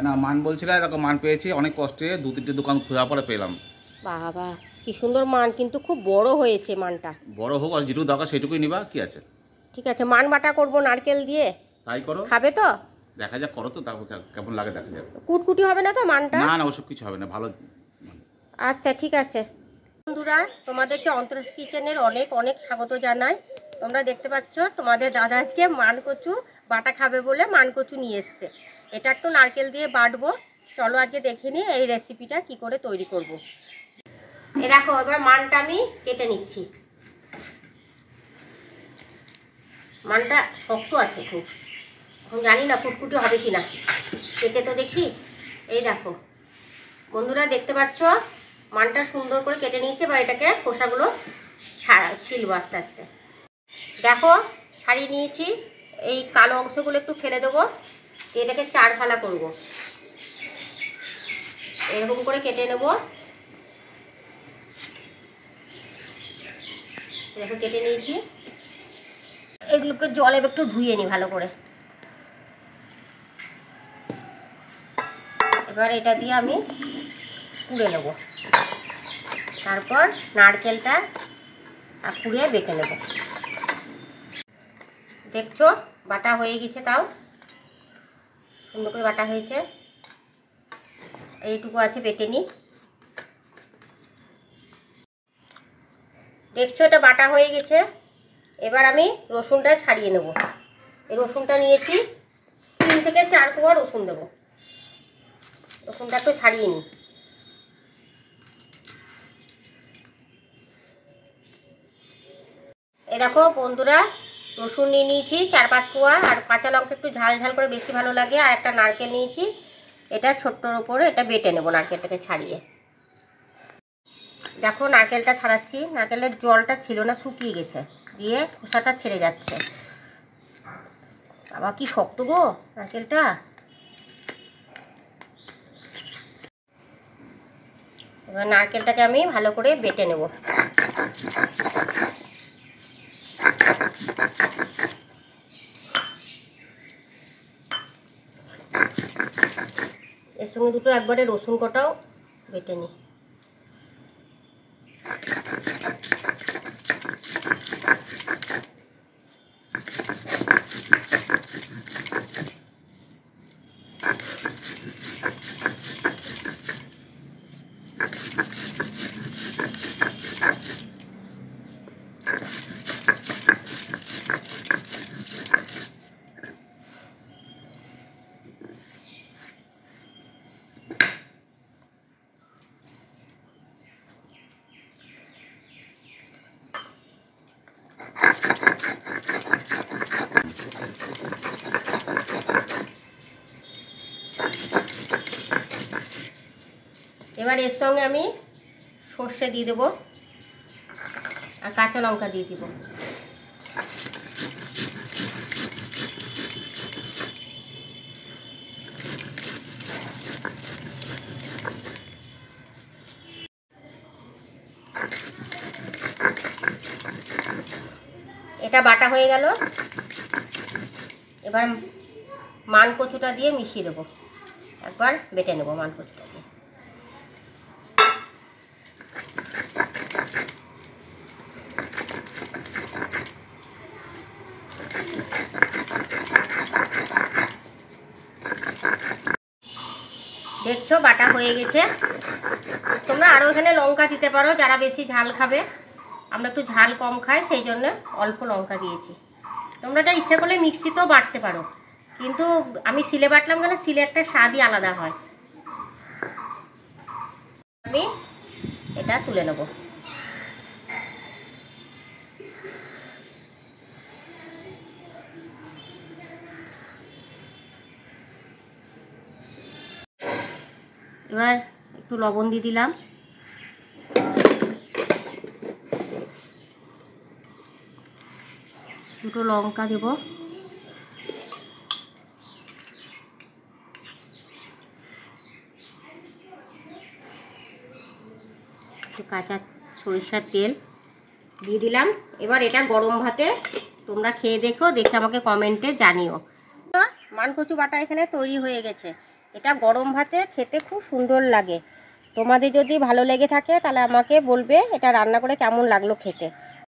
না মান বলছিলাম, দেখো মান পেয়েছি অনেক কষ্টে, 2-3টে দোকান খোঁজার পরে পেলাম। বাবা কি সুন্দর মান, কিন্তু খুব বড় হয়েছে মানটা। বড় হোক আর যেটুকু দরকার সেটুকুই নিবা, কি আছে। ঠিক আছে, মান বাটা করবো নারকেল দিয়ে। তাই করো। খাবে তো? দেখা যাক, করো তো, তারপর কেমন লাগে দেখা যাক। কুটকুটি হবে না তো মানটা? না না, ওসব কিছু হবে না, ভালো। আচ্ছা ঠিক আছে বন্ধুরা, তোমাদেরকে অন্তরাস কিচেনের অনেক অনেক স্বাগত জানাই। তোমরা দেখতে পাচ্ছ তোমাদের দাদা আজকে মানকচু বাটা খাবে বলে মানকচু নিয়ে এসছে। এটা একটু নারকেল দিয়ে বাটবো। চলো আজকে দেখে নিই এই রেসিপিটা কি করে তৈরি করব। এ দেখো, এবার মানটা আমি কেটে নিচ্ছি। মানটা শক্ত আছে খুব, এখন জানি না কুটকুটি হবে কি না, কেটে তো দেখি। এই দেখো বন্ধুরা, দেখতে পাচ্ছ মানটা সুন্দর করে কেটে নিয়েছে। বা এটাকে খোসাগুলো ছিলবো আস্তে আস্তে। দেখো ছাড়িয়ে নিয়েছি, এই কালো অংশগুলো একটু ফেলে দেবো। এটাকে 4 ফালা করবো, এরকম করে কেটে নেব। দেখো কেটে নিয়েছি, এগুলোকে জলে একটু ধুয়ে নিই ভালো করে। এবার এটা দিয়ে আমি কুড়ে নেব, তারপর নারকেলটা কুড়িয়ে বেটে নেব। দেখছো বাটা হয়ে গেছে, তাও সুন্দর করে বাটা হয়েছে। এইটুকু আছে, বেটে নিই। দেখছো এটা বাটা হয়ে গেছে। এবার আমি রসুনটা ছাড়িয়ে নেব। এই রসুনটা নিয়েছি, 3 থেকে 4 কোয়া রসুন দেবো। রসুনটা একটু ছাড়িয়ে নিই। এই দেখো বন্ধুরা, রসুন নিয়ে নিয়েছি 4-5 কোয়া, আর কাঁচা লঙ্কা একটু ঝাল ঝাল করে বেশি ভালো লাগে। আর একটা নারকেল নিয়েছি, এটা ছোট্টর ওপরে এটা বেটে নেব নারকেলটাকে ছাড়িয়ে। দেখো নারকেলটা ছাড়াচ্ছি, নারকেলের জলটা ছিল না, শুকিয়ে গেছে, দিয়ে খোসাটা ছেড়ে যাচ্ছে। বাবা কি শক্ত গো নারকেলটা। এবার নারকেলটাকে আমি ভালো করে বেটে নেব। এর সঙ্গে দুটো একবারে রসুন কটাও বেটে নিই। এবার এর সঙ্গে আমি সর্ষে দিয়ে দেবো আর কাঁচা লঙ্কা দিয়ে দিব। এটা বাটা হয়ে গেল। এবার মানকচুটা দিয়ে মিশিয়ে দেবো, একবার বেটে নেব মানকচুটা দিয়ে। দেখছো বাটা হয়ে গেছে। তোমরা আরও এখানে লঙ্কা দিতে পারো যারা বেশি ঝাল খাবে। আমরা একটু ঝাল কম খাই, সেই জন্য অল্প লঙ্কা দিয়েছি। তোমরা এটা ইচ্ছা করলে মিক্সিতেও বাটতে পারো, কিন্তু আমি শিলে বাটলাম কেন, শিলে একটা স্বাদই আলাদা হয়। আমি এটা তুলে নেব। এবার একটু লবণ দিয়ে দিলাম, দুটো লঙ্কা দেব, একটু কাঁচা সরিষার তেল দিয়ে দিলাম। এবার এটা গরম ভাতে তোমরা খেয়ে দেখো, দেখে আমাকে কমেন্টে জানিও। মানকচু বাটা এখানে তৈরি হয়ে গেছে। এটা গরম ভাতে খেতে খুব সুন্দর লাগে। তোমাদের যদি ভালো লেগে থাকে তাহলে আমাকে বলবে এটা রান্না করে কেমন লাগলো খেতে।